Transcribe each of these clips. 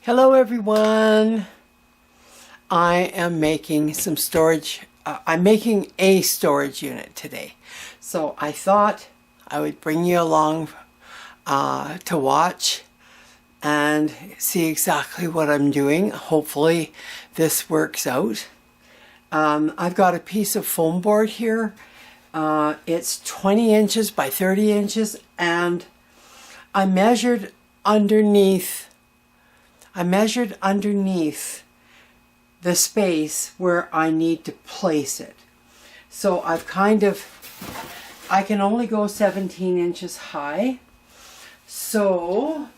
Hello everyone. I am making some storage. I'm making a storage unit today. So I thought I would bring you along to watch and see exactly what I'm doing. Hopefully this works out. I've got a piece of foam board here. It's 20 inches by 30 inches and I measured underneath the space where I need to place it. So I can only go 17 inches high. So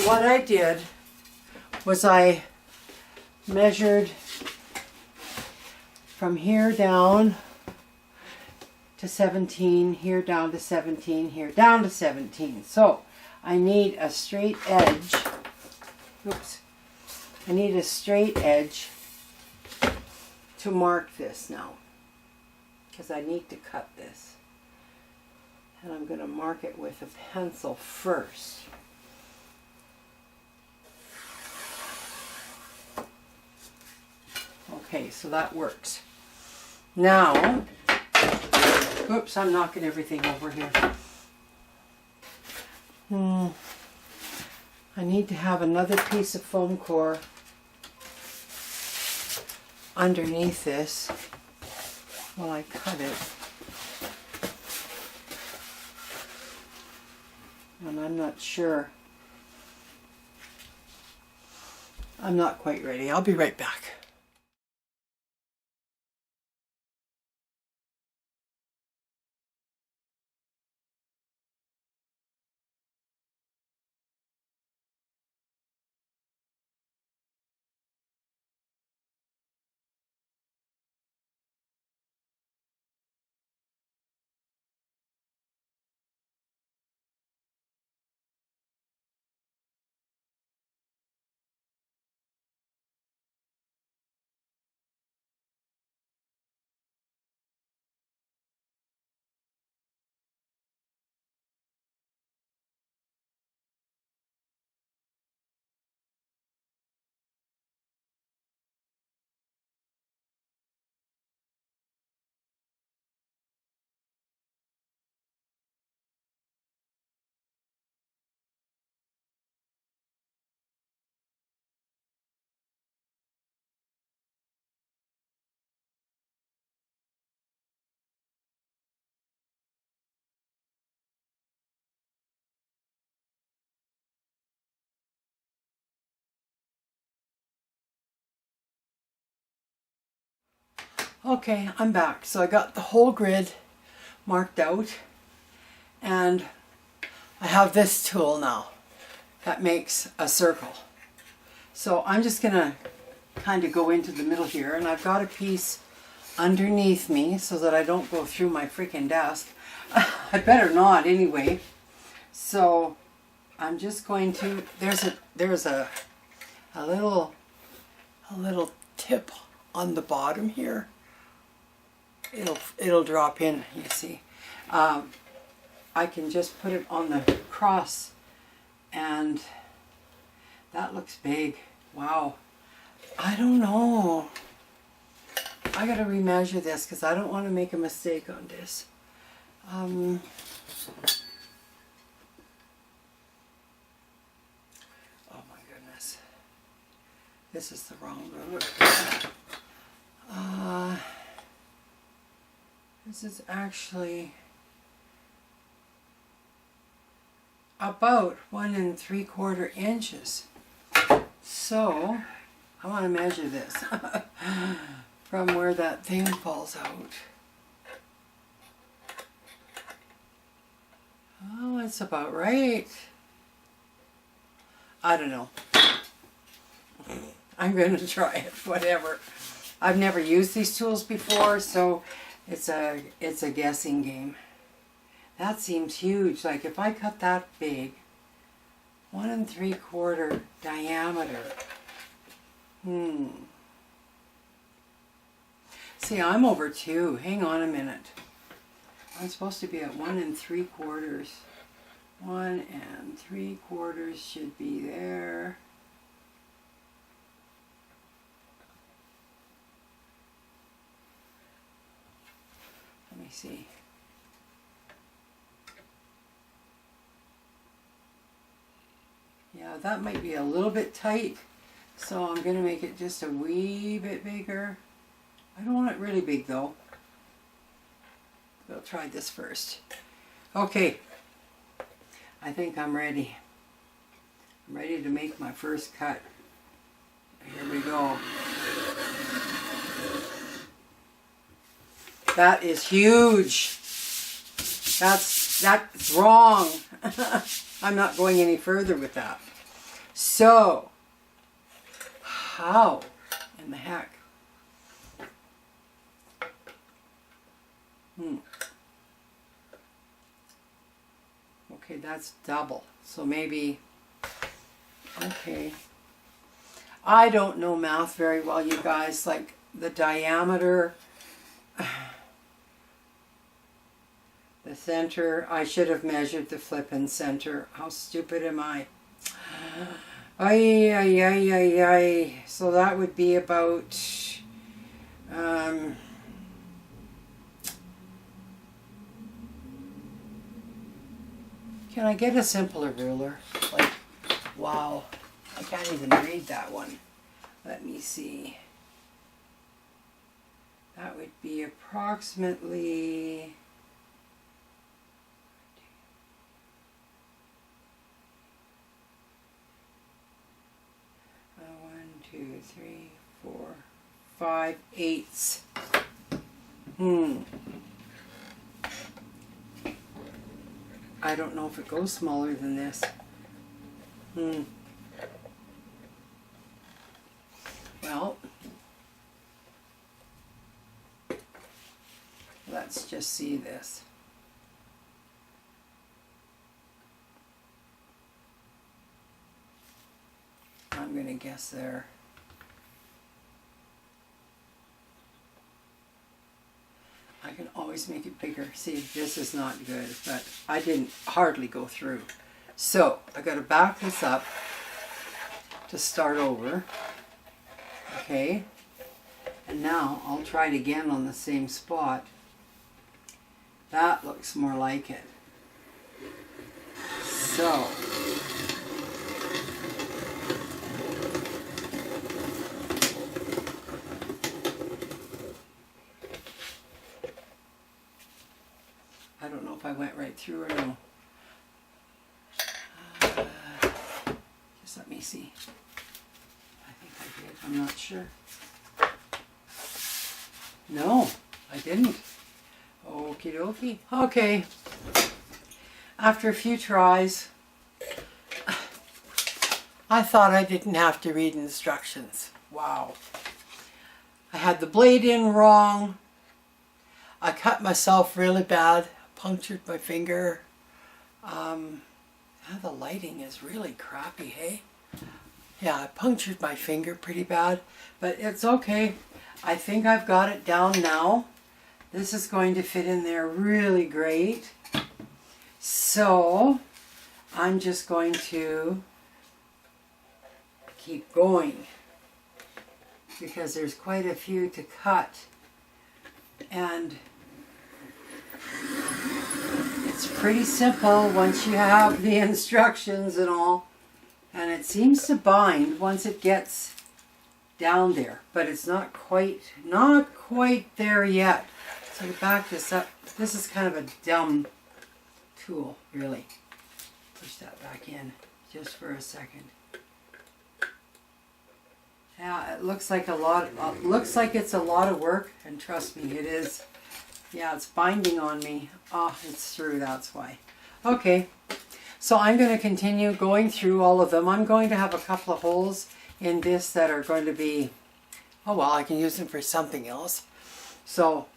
what I did was I measured from here down to 17, here down to 17, here down to 17. So I need a straight edge. Oops. I need a straight edge to mark this now, because I need to cut this. And I'm going to mark it with a pencil first. Okay, so that works. Now, oops, I'm knocking everything over here. I need to have another piece of foam core underneath this while I cut it. And I'm not sure. I'm not quite ready. I'll be right back. Okay, I'm back. So I got the whole grid marked out and I have this tool now that makes a circle. So I'm just going to kind of go into the middle here, and I've got a piece underneath me so that I don't go through my freaking desk. I better not anyway. So I'm just going to, there's a little tip on the bottom here. It'll drop in, you see. I can just put it on the cross, and that looks big. Wow. I don't know. I gotta remeasure this because I don't want to make a mistake on this. Oh my goodness. This is the wrong route. This is actually about 1 3/4 inches. So I want to measure this from where that thing falls out. Oh, that's about right. I don't know. I'm going to try it, whatever. I've never used these tools before, so it's a guessing game. That seems huge. Like if I cut that big, 1 3/4 diameter. See, I'm over 2. Hang on a minute. I'm supposed to be at 1 3/4. 1 3/4 should be there. Let me see. Yeah, that might be a little bit tight, so I'm going to make it just a wee bit bigger. I don't want it really big though. We'll try this first. Okay, I think I'm ready. I'm ready to make my first cut. Here we go. That is huge. That's wrong. I'm not going any further with that. So, how in the heck? Okay, that's double. So maybe, okay. I don't know math very well, you guys. Like the diameter, the center. I should have measured the flippin' center. How stupid am I? Ay, ay, ay, ay, ay. So that would be about, can I get a simpler ruler? Like, wow, I can't even read that one. Let me see. That would be approximately, 2, 3, 4, 5 eighths. I don't know if it goes smaller than this. Well, let's just see this. I'm going to guess there. I can always make it bigger. See, this is not good, but I didn't hardly go through. So I got to back this up to start over. Okay. And now I'll try it again on the same spot. That looks more like it. So I don't know if I went right through or no. Just let me see. I think I did. I'm not sure. No, I didn't. Okie dokie. Okay. After a few tries, I thought I didn't have to read instructions. Wow. I had the blade in wrong. I cut myself really bad. Punctured my finger. The lighting is really crappy, hey? Yeah, I punctured my finger pretty bad, but it's okay. I think I've got it down now. This is going to fit in there really great. So, I'm just going to keep going because there's quite a few to cut. And it's pretty simple once you have the instructions and all. And it seems to bind once it gets down there. But it's not quite there yet. So to back this up, this is kind of a dumb tool, really. Push that back in just for a second. Yeah, it looks like it's a lot of work, and trust me, it is. Yeah, it's binding on me. Oh, it's through, that's why. Okay, so I'm going to continue going through all of them. I'm going to have a couple of holes in this that are going to be, oh well, I can use them for something else. So,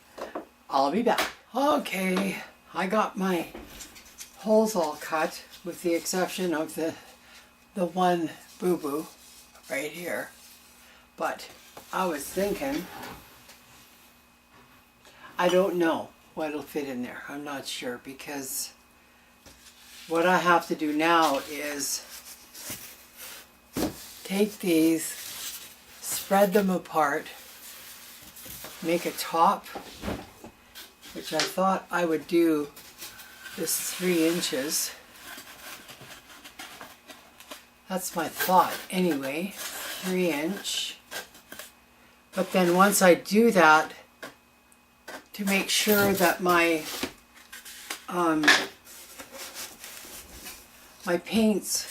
I'll be back. Okay, I got my holes all cut with the exception of the one boo-boo right here. But I was thinking, I don't know what'll fit in there. I'm not sure because what I have to do now is take these, spread them apart, make a top, which I thought I would do this 3 inches. That's my thought anyway, 3 inch. But then once I do that, to make sure that my my paints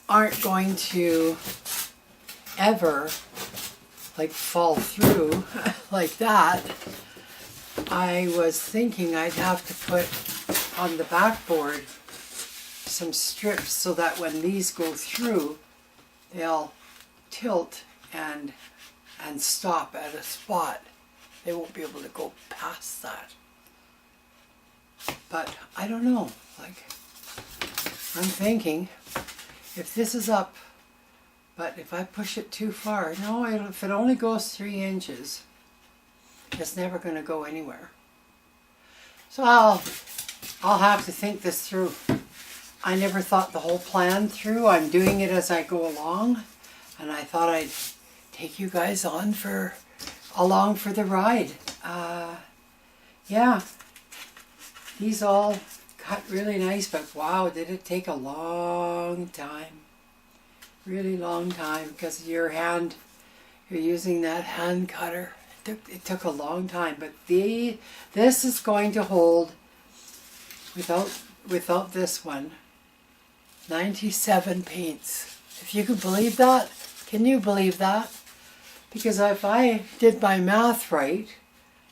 aren't going to ever like fall through like that, I was thinking I'd have to put on the backboard some strips so that when these go through, they'll tilt and stop at a spot. They won't be able to go past that. But I don't know, like, I'm thinking if this is up, but if I push it too far, no, if it only goes 3 inches, it's never going to go anywhere. So I'll have to think this through. I never thought the whole plan through. I'm doing it as I go along, and I thought I'd take you guys along for the ride. Yeah, these all cut really nice, but wow, did it take a long time. Really long time, because you're using that hand cutter. It took a long time, but this is going to hold, without this one, 97 paints. If you could believe that, can you believe that? Because if I did my math right,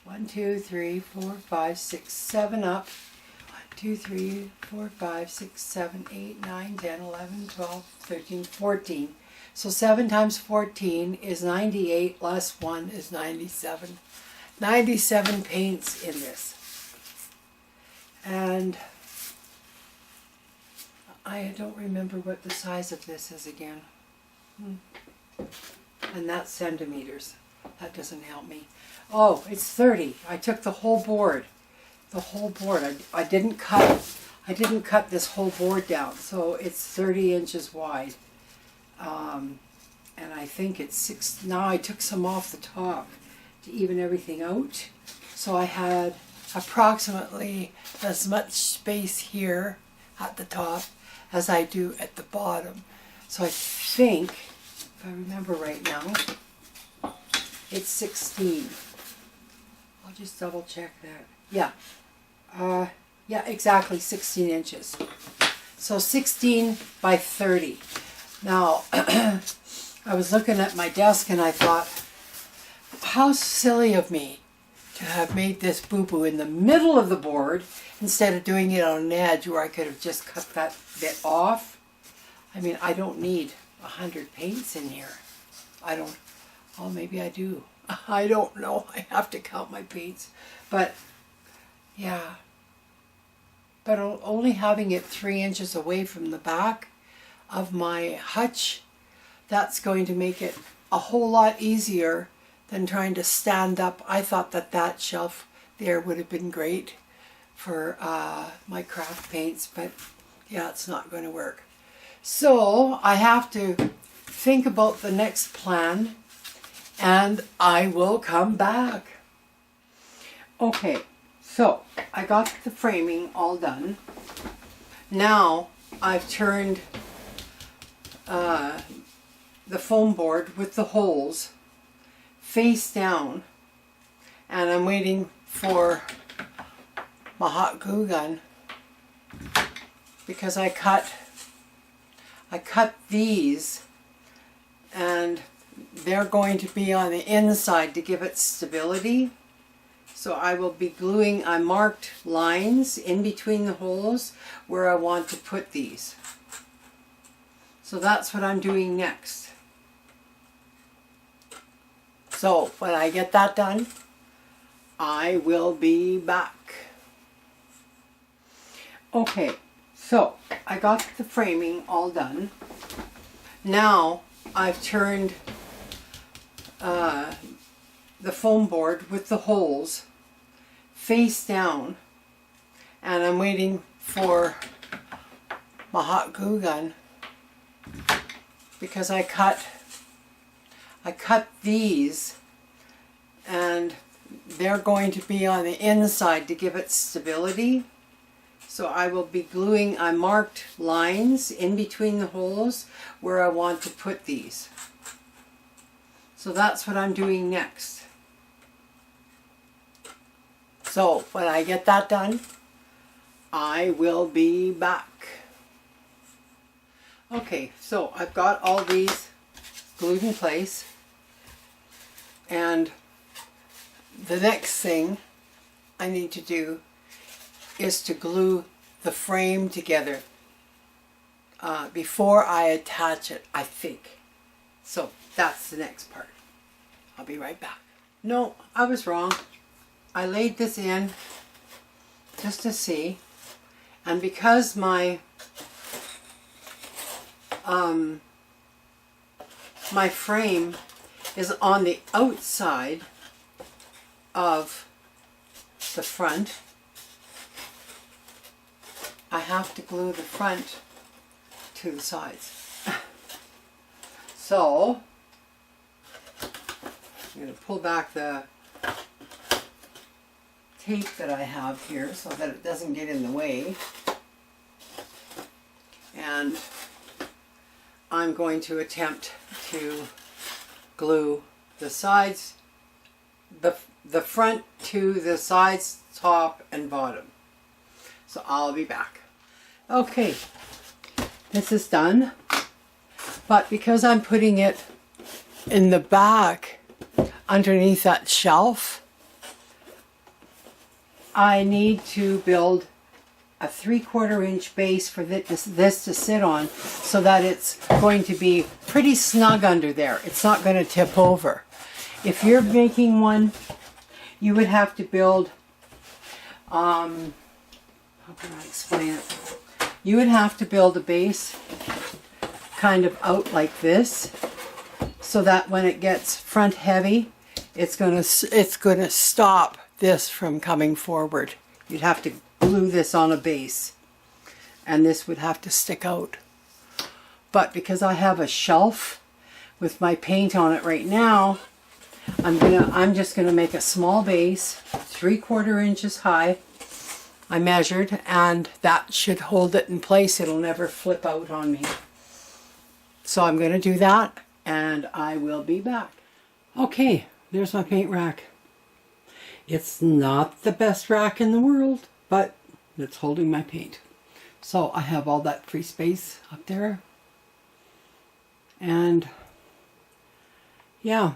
1, 2, 3, 4, 5, 6, 7 up, 1, 2, 3, 4, 5, 6, 7, 8, 9, 10, 11, 12, 13, 14. So 7 times 14 is 98, less 1 is 97. 97 paints in this. And I don't remember what the size of this is again. And that's centimeters. That doesn't help me. Oh, it's 30. I took the whole board. The whole board. I didn't cut this whole board down. So it's 30 inches wide. And I think it's 6. Now I took some off the top to even everything out. So I had approximately as much space here at the top as I do at the bottom. So I think, if I remember right now, it's 16. I'll just double check that. Yeah. Yeah, exactly 16 inches. So 16 by 30. Now, I was looking at my desk and I thought, how silly of me to have made this boo-boo in the middle of the board instead of doing it on an edge where I could have just cut that bit off. I mean, I don't need 100 paints in here. I don't, oh, maybe I do. I don't know. I have to count my paints. But, yeah. But only having it 3 inches away from the back of my hutch, that's going to make it a whole lot easier than trying to stand up. I thought that shelf there would have been great for my craft paints, but yeah, it's not going to work. So I have to think about the next plan and I will come back. Okay, so I got the framing all done. Now I've turned the foam board with the holes face down, and I'm waiting for my hot glue gun because I cut these and they're going to be on the inside to give it stability. So I will be gluing, I marked lines in between the holes where I want to put these. So that's what I'm doing next. So when I get that done, I will be back. Okay, so I got the framing all done. Now I've turned the foam board with the holes face down, and I'm waiting for my hot glue gun because I cut these, and they're going to be on the inside to give it stability. So I will be gluing, I marked lines in between the holes where I want to put these. So that's what I'm doing next. So when I get that done, I will be back. Okay, so I've got all these glued in place, and the next thing I need to do is to glue the frame together before I attach it, I think. So that's the next part. I'll be right back. No, I was wrong. I laid this in just to see, and because my my frame is on the outside of the front, I have to glue the front to the sides. So I'm going to pull back the tape that I have here so that it doesn't get in the way, and I'm going to attempt to glue the sides, the front to the sides, top and bottom. So I'll be back. Okay, this is done, but because I'm putting it in the back underneath that shelf, I need to build a 3/4 inch base for this to sit on, so that it's going to be pretty snug under there. It's not going to tip over. If you're making one, you would have to build, how can I explain it? You would have to build a base kind of out like this, so that when it gets front heavy, it's going to stop this from coming forward. You'd have to glue this on a base, and this would have to stick out. But because I have a shelf with my paint on it right now, I'm just gonna make a small base, 3/4 inches high. I measured, and that should hold it in place. It'll never flip out on me. So I'm gonna do that, and I will be back. Okay, there's my paint rack. It's not the best rack in the world, but it's holding my paint. So I have all that free space up there. And yeah,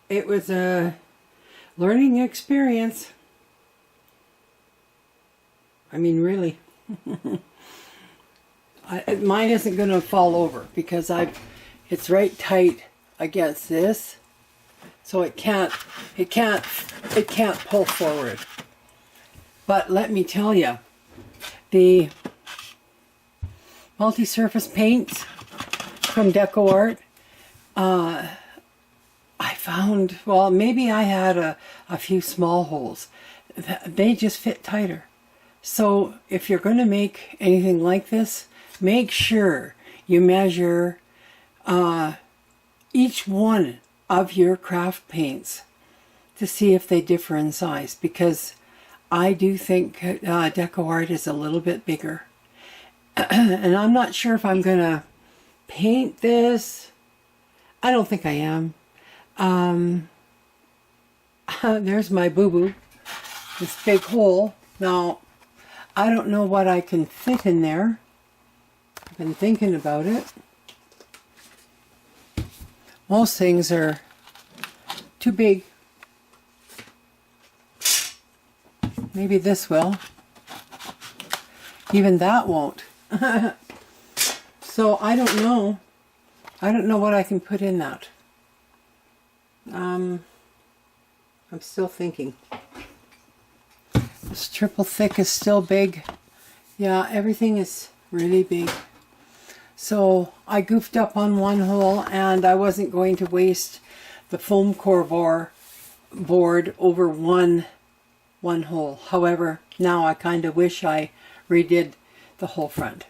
it was a learning experience. I mean, really. Mine isn't going to fall over because it's right tight against this. So it can't pull forward. But let me tell you, the multi-surface paints from DecoArt, I found, well, maybe I had a few small holes. They just fit tighter. So if you're going to make anything like this, make sure you measure each one of your craft paints to see if they differ in size, because I do think DecoArt is a little bit bigger. And I'm not sure if I'm going to paint this. I don't think I am. There's my boo-boo, this big hole. Now, I don't know what I can fit in there. I've been thinking about it. Most things are too big. Maybe this will. Even that won't. So I don't know. I don't know what I can put in that. I'm still thinking. This triple thick is still big. Yeah, everything is really big. So I goofed up on one hole, and I wasn't going to waste the foam core board over one hole. However, now I kind of wish I redid the whole front.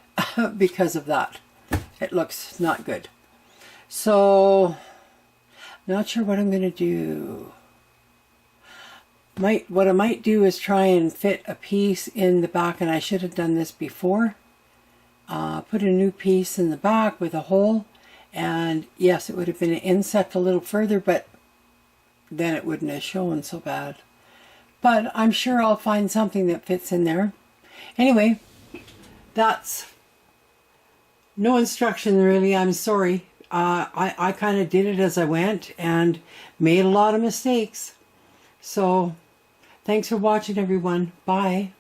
because of that. It looks not good. So, not sure what I'm going to do. What I might do is try and fit a piece in the back, and I should have done this before. Put a new piece in the back with a hole, and yes, it would have been an inset a little further, but then it wouldn't have shown so bad. But I'm sure I'll find something that fits in there. Anyway, that's no instruction really. I'm sorry. I kind of did it as I went and made a lot of mistakes. So thanks for watching, everyone. Bye.